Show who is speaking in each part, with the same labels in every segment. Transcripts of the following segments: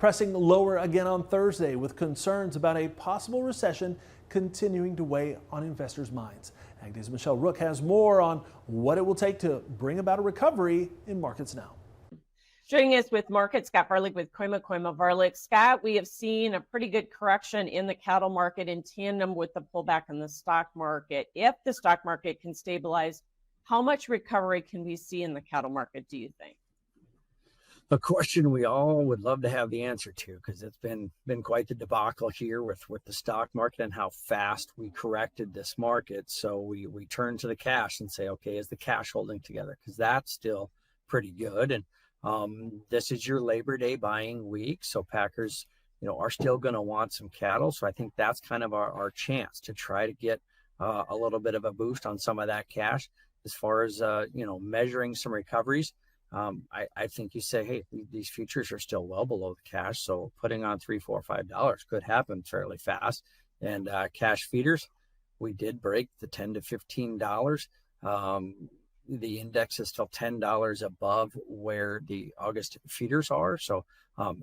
Speaker 1: pressing lower again on Thursday with concerns about a possible recession continuing to weigh on investors' minds. AgDay's Michelle Rook has more on what it will take to bring about a recovery in markets now.
Speaker 2: Joining us with market, Scott Varilek with Kooima Kooima Varilek. Scott, we have seen a pretty good correction in the cattle market in tandem with the pullback in the stock market. If the stock market can stabilize, how much recovery can we see in the cattle market, do you think?
Speaker 3: A question we all would love to have the answer to, because it's been quite the debacle here with the stock market and how fast we corrected this market. So we turn to the cash and say, okay, is the cash holding together? Because that's still pretty good. And this is your Labor Day buying week, so packers, are still going to want some cattle. So I think that's kind of our chance to try to get a little bit of a boost on some of that cash. As far as measuring some recoveries, I think you say, hey, these futures are still well below the cash, so putting on $3, $4, $5 could happen fairly fast. And cash feeders, we did break the $10 to $15. The index is still $10 above where the August feeders are. So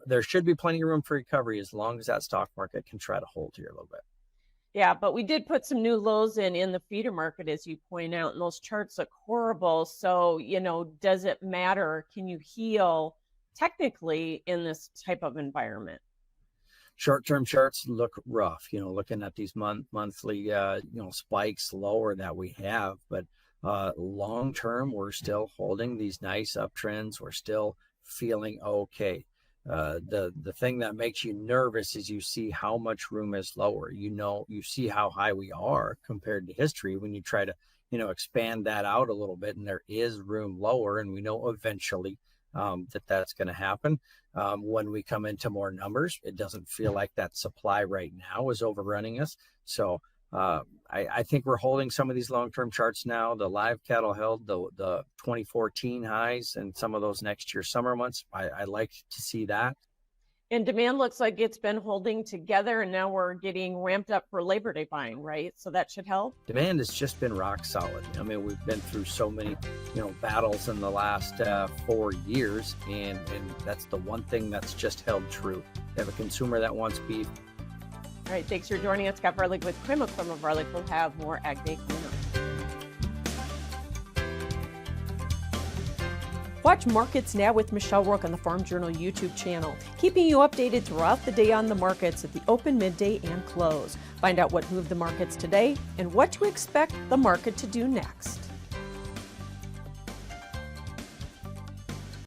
Speaker 3: there should be plenty of room for recovery as long as that stock market can try to hold here a little bit.
Speaker 2: Yeah, but we did put some new lows in the feeder market, as you point out, and those charts look horrible. So, does it matter? Can you heal technically in this type of environment?
Speaker 3: Short-term charts look rough, looking at these monthly, spikes lower that we have, but long-term, we're still holding these nice uptrends. We're still feeling okay. The thing that makes you nervous is you see how much room is lower. You see how high we are compared to history when you try to, expand that out a little bit, and there is room lower, and we know eventually that's going to happen. When we come into more numbers, it doesn't feel like that supply right now is overrunning us. So I think we're holding some of these long-term charts now. The live cattle held the 2014 highs and some of those next year summer months. I like to see that.
Speaker 2: And demand looks like it's been holding together, and now we're getting ramped up for Labor Day buying, right? So that should help.
Speaker 3: Demand has just been rock solid. I mean, we've been through so many, battles in the last 4 years, and that's the one thing that's just held true. You have a consumer that wants beef.
Speaker 2: All right, thanks for joining us. Scott Varilek with Kooima Kooima Varilek. We'll have more AgDay coming up. Watch Markets Now with Michelle Rook on the Farm Journal YouTube channel, keeping you updated throughout the day on the markets at the open, midday, and close. Find out what moved the markets today and what to expect the market to do next.